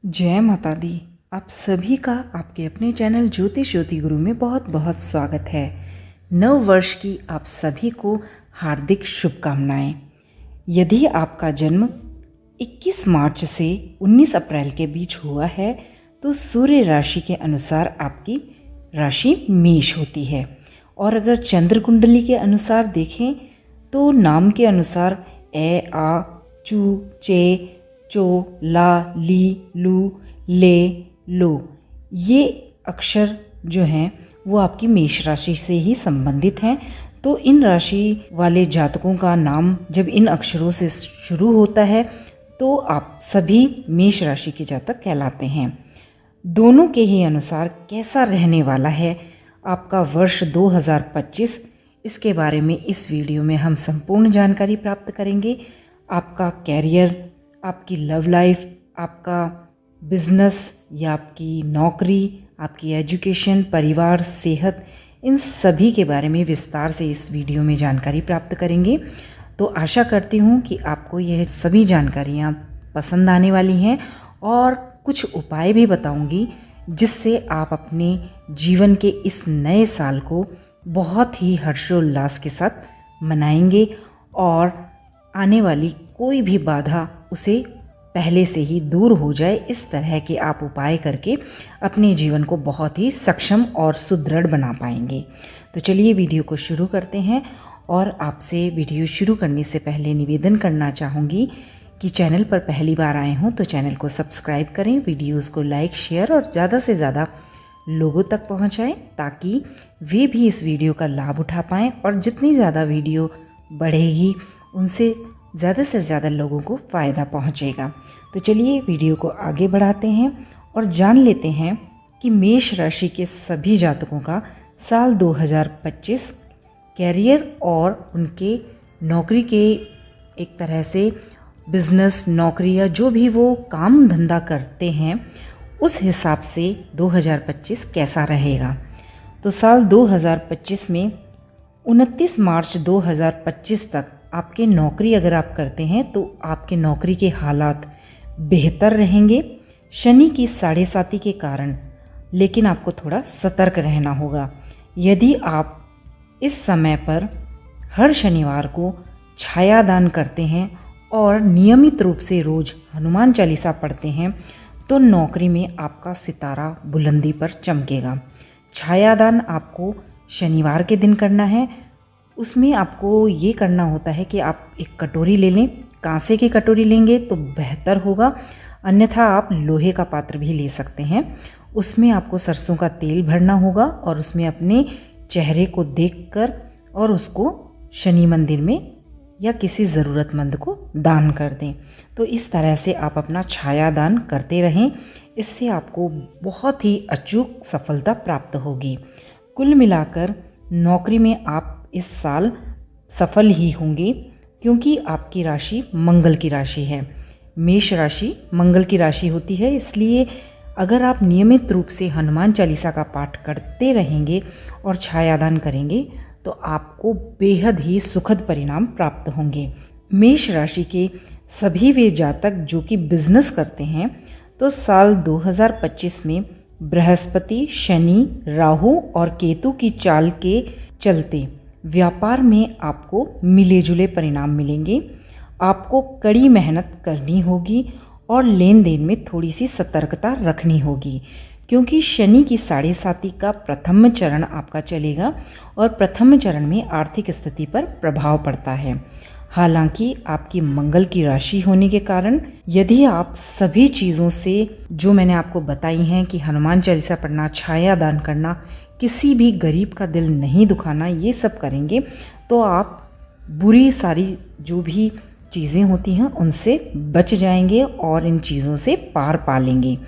जय माता दी। आप सभी का आपके अपने चैनल ज्योतिष ज्योति गुरु में बहुत बहुत स्वागत है। नव वर्ष की आप सभी को हार्दिक शुभकामनाएं। यदि आपका जन्म 21 मार्च से 19 अप्रैल के बीच हुआ है तो सूर्य राशि के अनुसार आपकी राशि मेष होती है, और अगर चंद्र कुंडली के अनुसार देखें तो नाम के अनुसार ए, आ, चू, चे, चो, ला, ली, लू, ले, लो, ये अक्षर जो हैं वो आपकी मेष राशि से ही संबंधित हैं। तो इन राशि वाले जातकों का नाम जब इन अक्षरों से शुरू होता है तो आप सभी मेष राशि के जातक कहलाते हैं। दोनों के ही अनुसार कैसा रहने वाला है आपका वर्ष 2025, इसके बारे में इस वीडियो में हम संपूर्ण जानकारी प्राप्त करेंगे। आपका कैरियर, आपकी लव लाइफ, आपका बिजनेस या आपकी नौकरी, आपकी एजुकेशन, परिवार, सेहत, इन सभी के बारे में विस्तार से इस वीडियो में जानकारी प्राप्त करेंगे। तो आशा करती हूँ कि आपको यह सभी जानकारियाँ पसंद आने वाली हैं और कुछ उपाय भी बताऊँगी जिससे आप अपने जीवन के इस नए साल को बहुत ही हर्षोल्लास के साथ मनाएंगे और आने वाली कोई भी बाधा उसे पहले से ही दूर हो जाए। इस तरह के आप उपाय करके अपने जीवन को बहुत ही सक्षम और सुदृढ़ बना पाएंगे। तो चलिए वीडियो को शुरू करते हैं। और आपसे वीडियो शुरू करने से पहले निवेदन करना चाहूँगी कि चैनल पर पहली बार आए हों तो चैनल को सब्सक्राइब करें, वीडियोज़ को लाइक, शेयर और ज़्यादा से ज़्यादा लोगों तक पहुँचाएँ ताकि वे भी इस वीडियो का लाभ उठा पाएँ। और जितनी ज़्यादा वीडियो बढ़ेगी उनसे ज़्यादा से ज़्यादा लोगों को फ़ायदा पहुँचेगा। तो चलिए वीडियो को आगे बढ़ाते हैं और जान लेते हैं कि मेष राशि के सभी जातकों का साल 2025 कैरियर और उनके नौकरी के, एक तरह से बिजनेस, नौकरी या जो भी वो काम धंधा करते हैं उस हिसाब से 2025 कैसा रहेगा। तो साल 2025 में 29 मार्च 2025 तक आपके नौकरी अगर आप करते हैं तो आपके नौकरी के हालात बेहतर रहेंगे शनि की 7.5 के कारण, लेकिन आपको थोड़ा सतर्क रहना होगा। यदि आप इस समय पर हर शनिवार को छायादान करते हैं और नियमित रूप से रोज़ हनुमान चालीसा पढ़ते हैं तो नौकरी में आपका सितारा बुलंदी पर चमकेगा। छायादान आपको शनिवार के दिन करना है। उसमें आपको ये करना होता है कि आप एक कटोरी ले लें, कांसे की कटोरी लेंगे तो बेहतर होगा, अन्यथा आप लोहे का पात्र भी ले सकते हैं। उसमें आपको सरसों का तेल भरना होगा और उसमें अपने चेहरे को देखकर और उसको शनि मंदिर में या किसी ज़रूरतमंद को दान कर दें। तो इस तरह से आप अपना छाया दान करते रहें, इससे आपको बहुत ही अचूक सफलता प्राप्त होगी। कुल मिलाकर नौकरी में आप इस साल सफल ही होंगे क्योंकि आपकी राशि मंगल की राशि है। मेष राशि मंगल की राशि होती है, इसलिए अगर आप नियमित रूप से हनुमान चालीसा का पाठ करते रहेंगे और छायादान करेंगे तो आपको बेहद ही सुखद परिणाम प्राप्त होंगे। मेष राशि के सभी वे जातक जो कि बिजनेस करते हैं तो साल 2025 में बृहस्पति, शनि, राहु और केतु की चाल के चलते व्यापार में आपको मिले जुले परिणाम मिलेंगे। आपको कड़ी मेहनत करनी होगी और लेन देन में थोड़ी सी सतर्कता रखनी होगी क्योंकि शनि की 7.5 का प्रथम चरण आपका चलेगा और प्रथम चरण में आर्थिक स्थिति पर प्रभाव पड़ता है। हालांकि आपकी मंगल की राशि होने के कारण यदि आप सभी चीज़ों से जो मैंने आपको बताई हैं कि हनुमान चालीसा पढ़ना, छाया दान करना, किसी भी गरीब का दिल नहीं दुखाना, ये सब करेंगे तो आप बुरी सारी जो भी चीज़ें होती हैं उनसे बच जाएंगे और इन चीज़ों से पार पा लेंगे।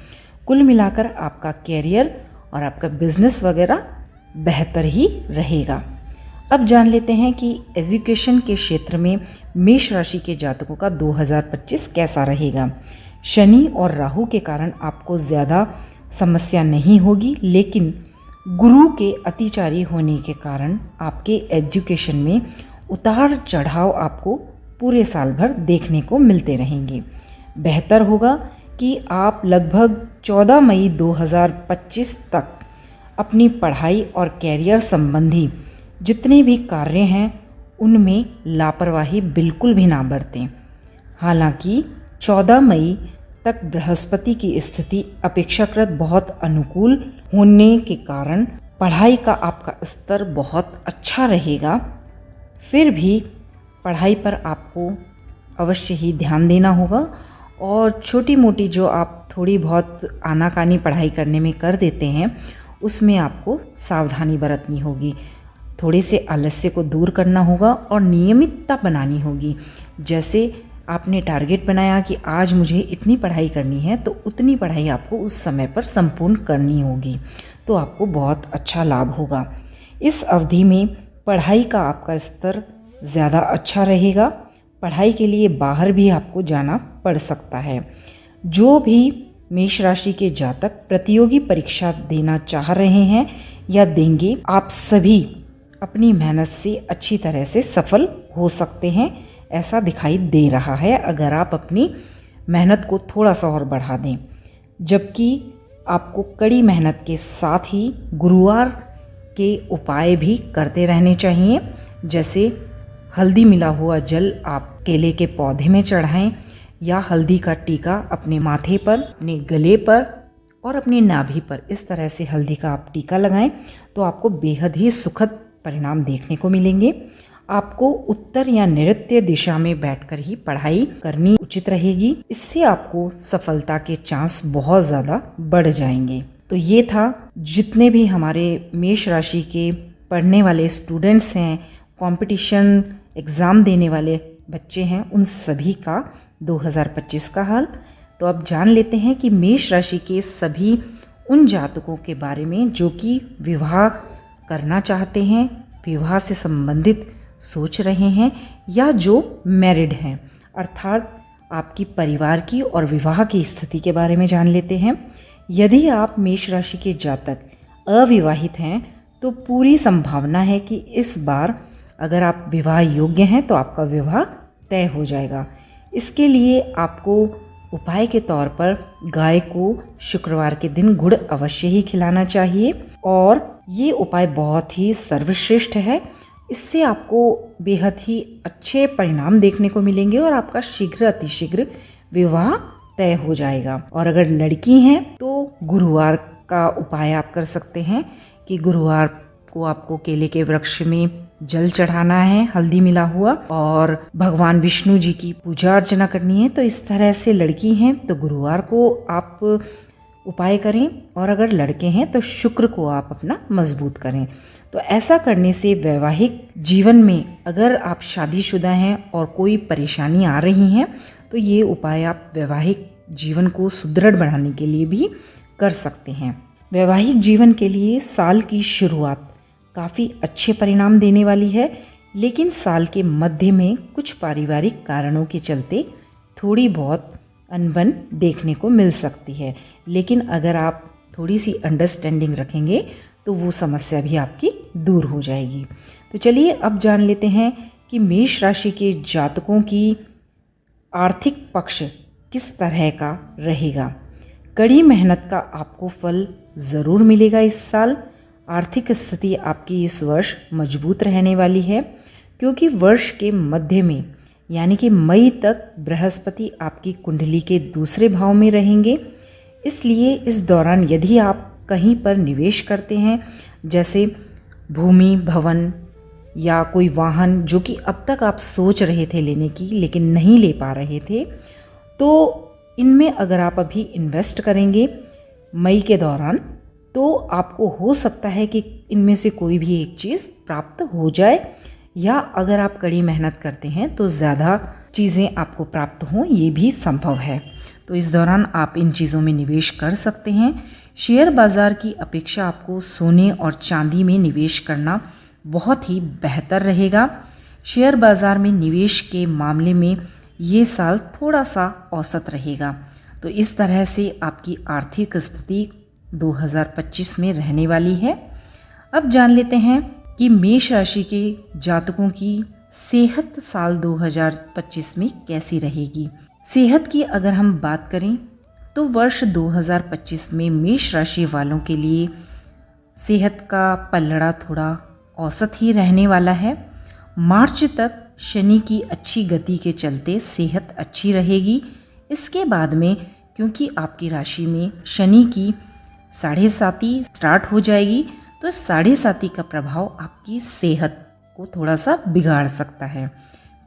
कुल मिलाकर आपका कैरियर और आपका बिजनेस वगैरह बेहतर ही रहेगा। अब जान लेते हैं कि एजुकेशन के क्षेत्र में मेष राशि के जातकों का 2025 कैसा रहेगा। शनि और राहु के कारण आपको ज़्यादा समस्या नहीं होगी, लेकिन गुरु के अतिचारी होने के कारण आपके एजुकेशन में उतार चढ़ाव आपको पूरे साल भर देखने को मिलते रहेंगे। बेहतर होगा कि आप लगभग 14 मई 2025 तक अपनी पढ़ाई और कैरियर संबंधी जितने भी कार्य हैं उनमें लापरवाही बिल्कुल भी ना बरतें। हालांकि 14 मई तक बृहस्पति की स्थिति अपेक्षाकृत बहुत अनुकूल होने के कारण पढ़ाई का आपका स्तर बहुत अच्छा रहेगा। फिर भी पढ़ाई पर आपको अवश्य ही ध्यान देना होगा और छोटी मोटी जो आप थोड़ी बहुत आनाकानी पढ़ाई करने में कर देते हैं उसमें आपको सावधानी बरतनी होगी। थोड़े से आलस्य को दूर करना होगा और नियमितता बनानी होगी। जैसे आपने टारगेट बनाया कि आज मुझे इतनी पढ़ाई करनी है तो उतनी पढ़ाई आपको उस समय पर संपूर्ण करनी होगी, तो आपको बहुत अच्छा लाभ होगा। इस अवधि में पढ़ाई का आपका स्तर ज़्यादा अच्छा रहेगा। पढ़ाई के लिए बाहर भी आपको जाना पड़ सकता है। जो भी मेष राशि के जातक प्रतियोगी परीक्षा देना चाह रहे हैं या देंगे, आप सभी अपनी मेहनत से अच्छी तरह से सफल हो सकते हैं, ऐसा दिखाई दे रहा है अगर आप अपनी मेहनत को थोड़ा सा और बढ़ा दें। जबकि आपको कड़ी मेहनत के साथ ही गुरुवार के उपाय भी करते रहने चाहिए। जैसे हल्दी मिला हुआ जल आप केले के पौधे में चढ़ाएं या हल्दी का टीका अपने माथे पर, अपने गले पर और अपनी नाभि पर इस तरह से हल्दी का आप टीका लगाएं तो आपको बेहद ही सुखद परिणाम देखने को मिलेंगे। आपको उत्तर या नैऋत्य दिशा में बैठकर ही पढ़ाई करनी उचित रहेगी। इससे आपको सफलता के चांस बहुत ज़्यादा बढ़ जाएंगे। तो ये था जितने भी हमारे मेष राशि के पढ़ने वाले स्टूडेंट्स हैं, कंपटीशन एग्ज़ाम देने वाले बच्चे हैं, उन सभी का 2025 का हाल। तो अब जान लेते हैं कि मेष राशि के सभी उन जातकों के बारे में जो कि विवाह करना चाहते हैं, विवाह से संबंधित सोच रहे हैं या जो मैरिड हैं, अर्थात आपकी परिवार की और विवाह की स्थिति के बारे में जान लेते हैं। यदि आप मेष राशि के जातक अविवाहित हैं तो पूरी संभावना है कि इस बार अगर आप विवाह योग्य हैं तो आपका विवाह तय हो जाएगा। इसके लिए आपको उपाय के तौर पर गाय को शुक्रवार के दिन गुड़ अवश्य ही खिलाना चाहिए और ये उपाय बहुत ही सर्वश्रेष्ठ है। इससे आपको बेहद ही अच्छे परिणाम देखने को मिलेंगे और आपका शीघ्र अतिशीघ्र विवाह तय हो जाएगा। और अगर लड़की हैं तो गुरुवार का उपाय आप कर सकते हैं कि गुरुवार को आपको केले के वृक्ष में जल चढ़ाना है हल्दी मिला हुआ और भगवान विष्णु जी की पूजा अर्चना करनी है। तो इस तरह से लड़की हैं तो गुरुवार को आप उपाय करें और अगर लड़के हैं तो शुक्र को आप अपना मजबूत करें। तो ऐसा करने से वैवाहिक जीवन में अगर आप शादीशुदा हैं और कोई परेशानी आ रही हैं तो ये उपाय आप वैवाहिक जीवन को सुदृढ़ बनाने के लिए भी कर सकते हैं। वैवाहिक जीवन के लिए साल की शुरुआत काफ़ी अच्छे परिणाम देने वाली है, लेकिन साल के मध्य में कुछ पारिवारिक कारणों के चलते थोड़ी बहुत अनबन देखने को मिल सकती है। लेकिन अगर आप थोड़ी सी अंडरस्टैंडिंग रखेंगे तो वो समस्या भी आपकी दूर हो जाएगी। तो चलिए अब जान लेते हैं कि मेष राशि के जातकों की आर्थिक पक्ष किस तरह का रहेगा। कड़ी मेहनत का आपको फल ज़रूर मिलेगा इस साल। आर्थिक स्थिति आपकी इस वर्ष मजबूत रहने वाली है क्योंकि वर्ष के मध्य में यानी कि मई तक बृहस्पति आपकी कुंडली के दूसरे भाव में रहेंगे। इसलिए इस दौरान यदि आप कहीं पर निवेश करते हैं, जैसे भूमि, भवन या कोई वाहन जो कि अब तक आप सोच रहे थे लेने की लेकिन नहीं ले पा रहे थे, तो इनमें अगर आप अभी इन्वेस्ट करेंगे मई के दौरान तो आपको हो सकता है कि इनमें से कोई भी एक चीज़ प्राप्त हो जाए, या अगर आप कड़ी मेहनत करते हैं तो ज़्यादा चीज़ें आपको प्राप्त हों, ये भी संभव है। तो इस दौरान आप इन चीज़ों में निवेश कर सकते हैं। शेयर बाज़ार की अपेक्षा आपको सोने और चांदी में निवेश करना बहुत ही बेहतर रहेगा। शेयर बाज़ार में निवेश के मामले में ये साल थोड़ा सा औसत रहेगा। तो इस तरह से आपकी आर्थिक स्थिति 2025 में रहने वाली है। अब जान लेते हैं कि मेष राशि के जातकों की सेहत साल 2025 में कैसी रहेगी। सेहत की अगर हम बात करें तो वर्ष 2025 में मेष राशि वालों के लिए सेहत का पलड़ा थोड़ा औसत ही रहने वाला है। मार्च तक शनि की अच्छी गति के चलते सेहत अच्छी रहेगी। इसके बाद में क्योंकि आपकी राशि में शनि की 7.5 स्टार्ट हो जाएगी, तो 7.5 का प्रभाव आपकी सेहत को थोड़ा सा बिगाड़ सकता है।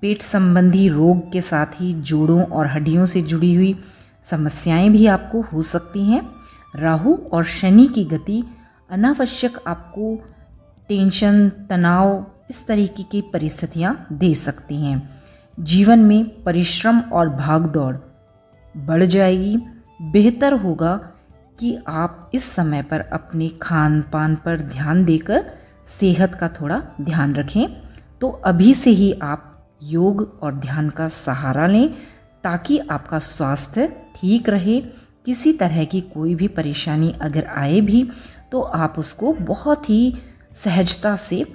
पेट संबंधी रोग के साथ ही जोड़ों और हड्डियों से जुड़ी हुई समस्याएं भी आपको हो सकती हैं। राहु और शनि की गति अनावश्यक आपको टेंशन, तनाव, इस तरीके की परिस्थितियां दे सकती हैं। जीवन में परिश्रम और भागदौड़ बढ़ जाएगी। बेहतर होगा कि आप इस समय पर अपने खान पान पर ध्यान देकर सेहत का थोड़ा ध्यान रखें। तो अभी से ही आप योग और ध्यान का सहारा लें ताकि आपका स्वास्थ्य ठीक रहे। किसी तरह की कोई भी परेशानी अगर आए भी तो आप उसको बहुत ही सहजता से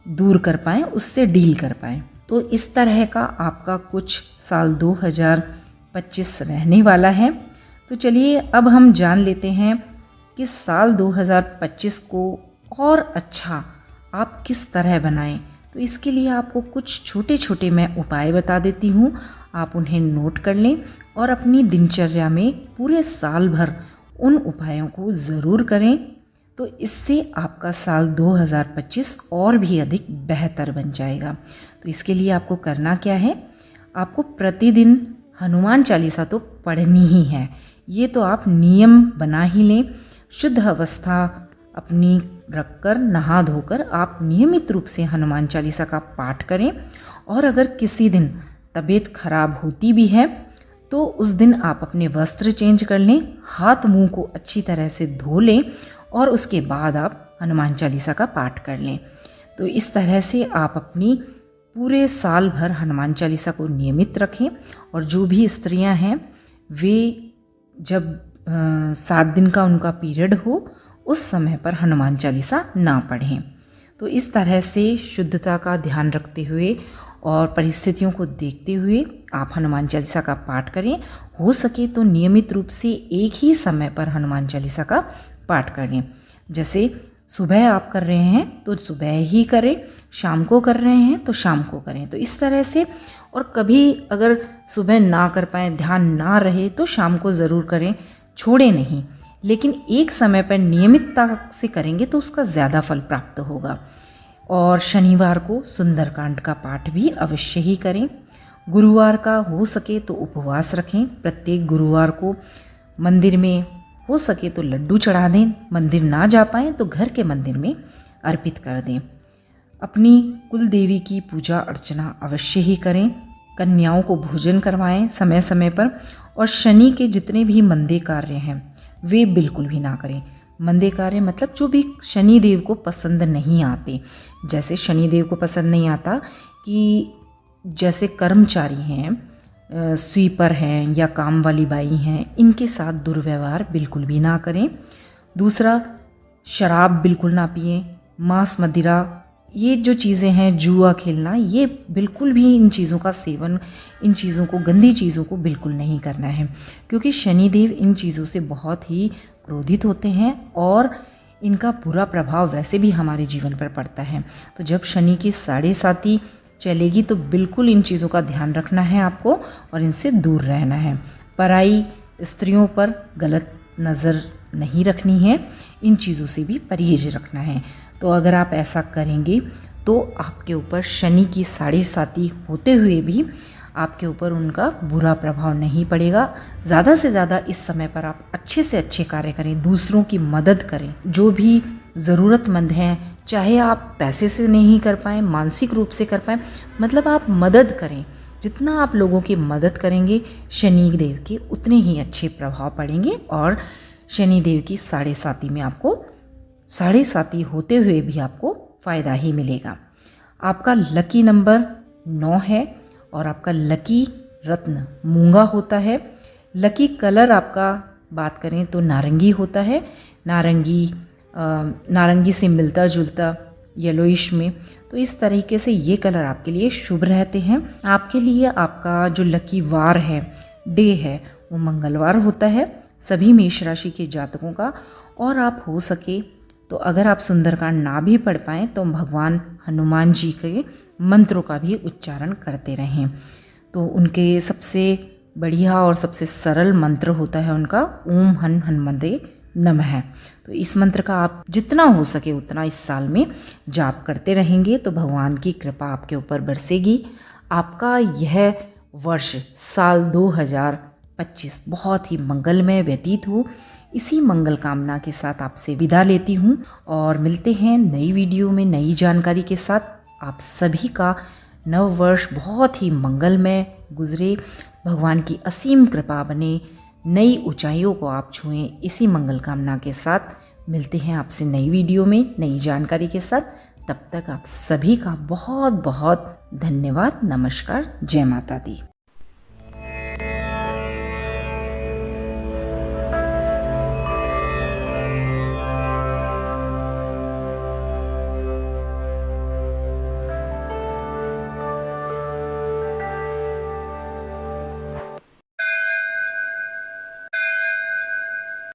दूर कर पाएँ, उससे डील कर पाएँ। तो इस तरह का आपका कुछ साल 2025 रहने वाला है। तो चलिए अब हम जान लेते हैं कि साल 2025 को और अच्छा आप किस तरह बनाएं। तो इसके लिए आपको कुछ छोटे छोटे मैं उपाय बता देती हूँ, आप उन्हें नोट कर लें और अपनी दिनचर्या में पूरे साल भर उन उपायों को ज़रूर करें। तो इससे आपका साल 2025 और भी अधिक बेहतर बन जाएगा। तो इसके लिए आपको करना क्या है, आपको प्रतिदिन हनुमान चालीसा तो पढ़नी ही है। ये तो आप नियम बना ही लें। शुद्ध अवस्था अपनी रखकर नहा धोकर आप नियमित रूप से हनुमान चालीसा का पाठ करें। और अगर किसी दिन तबीयत खराब होती भी है तो उस दिन आप अपने वस्त्र चेंज कर लें, हाथ मुंह को अच्छी तरह से धो लें और उसके बाद आप हनुमान चालीसा का पाठ कर लें। तो इस तरह से आप अपनी पूरे साल भर हनुमान चालीसा को नियमित रखें। और जो भी स्त्रियां हैं वे जब 7 दिन का उनका पीरियड हो उस समय पर हनुमान चालीसा ना पढ़ें। तो इस तरह से शुद्धता का ध्यान रखते हुए और परिस्थितियों को देखते हुए आप हनुमान चालीसा का पाठ करें। हो सके तो नियमित रूप से एक ही समय पर हनुमान चालीसा का पाठ करें। जैसे सुबह आप कर रहे हैं तो सुबह ही करें, शाम को कर रहे हैं तो शाम को करें। तो इस तरह से, और कभी अगर सुबह ना कर पाएँ, ध्यान ना रहे तो शाम को ज़रूर करें, छोड़े नहीं। लेकिन एक समय पर नियमितता से करेंगे तो उसका ज़्यादा फल प्राप्त होगा। और शनिवार को सुंदरकांड का पाठ भी अवश्य ही करें। गुरुवार का हो सके तो उपवास रखें। प्रत्येक गुरुवार को मंदिर में हो सके तो लड्डू चढ़ा दें। मंदिर ना जा पाएँ तो घर के मंदिर में अर्पित कर दें। अपनी कुल देवी की पूजा अर्चना अवश्य ही करें। कन्याओं को भोजन करवाएं समय समय पर। और शनि के जितने भी मंदे कार्य हैं वे बिल्कुल भी ना करें। मंदे कार्य मतलब जो भी शनि देव को पसंद नहीं आते। जैसे शनि देव को पसंद नहीं आता कि जैसे कर्मचारी हैं, स्वीपर हैं या काम वाली बाई हैं, इनके साथ दुर्व्यवहार बिल्कुल भी ना करें। दूसरा, शराब बिल्कुल ना पिएं। मांस, मदिरा, ये जो चीज़ें हैं, जुआ खेलना, ये बिल्कुल भी इन चीज़ों का सेवन, इन चीज़ों को, गंदी चीज़ों को बिल्कुल नहीं करना है। क्योंकि शनिदेव इन चीज़ों से बहुत ही क्रोधित होते हैं और इनका बुरा प्रभाव वैसे भी हमारे जीवन पर पड़ता है। तो जब शनि की 7.5 चलेगी तो बिल्कुल इन चीज़ों का ध्यान रखना है आपको और इनसे दूर रहना है। पराई स्त्रियों पर गलत नज़र नहीं रखनी है, इन चीज़ों से भी परहेज रखना है। तो अगर आप ऐसा करेंगे तो आपके ऊपर शनि की 7.5 होते हुए भी आपके ऊपर उनका बुरा प्रभाव नहीं पड़ेगा। ज़्यादा से ज़्यादा इस समय पर आप अच्छे से अच्छे कार्य करें, दूसरों की मदद करें। जो भी ज़रूरतमंद हैं, चाहे आप पैसे से नहीं कर पाएँ, मानसिक रूप से कर पाएँ, मतलब आप मदद करें। जितना आप लोगों की मदद करेंगे शनि देव के उतने ही अच्छे प्रभाव पड़ेंगे और शनि देव की 7.5 में आपको 7.5 होते हुए भी आपको फ़ायदा ही मिलेगा। आपका लकी नंबर 9 है और आपका लकी रत्न मूंगा होता है। लकी कलर आपका बात करें तो नारंगी होता है। नारंगी से मिलता जुलता येलोइश में, तो इस तरीके से ये कलर आपके लिए शुभ रहते हैं। आपके लिए आपका जो लकी वार है, डे है, वो मंगलवार होता है। सभी मेष राशि के जातकों का। और आप हो सके तो अगर आप सुंदरकांड ना भी पढ़ पाएँ तो भगवान हनुमान जी के मंत्रों का भी उच्चारण करते रहें। तो उनके सबसे बढ़िया और सबसे सरल मंत्र होता है उनका ओम हनुमते नमः। तो इस मंत्र का आप जितना हो सके उतना इस साल में जाप करते रहेंगे तो भगवान की कृपा आपके ऊपर बरसेगी। आपका यह वर्ष साल 2025 बहुत ही मंगलमय व्यतीत हो, इसी मंगल कामना के साथ आपसे विदा लेती हूँ और मिलते हैं नई वीडियो में नई जानकारी के साथ। आप सभी का नव वर्ष बहुत ही मंगलमय गुजरे, भगवान की असीम कृपा बने, नई ऊंचाइयों को आप छुएं, इसी मंगल कामना के साथ मिलते हैं आपसे नई वीडियो में नई जानकारी के साथ। तब तक आप सभी का बहुत बहुत धन्यवाद। नमस्कार। जय माता दी।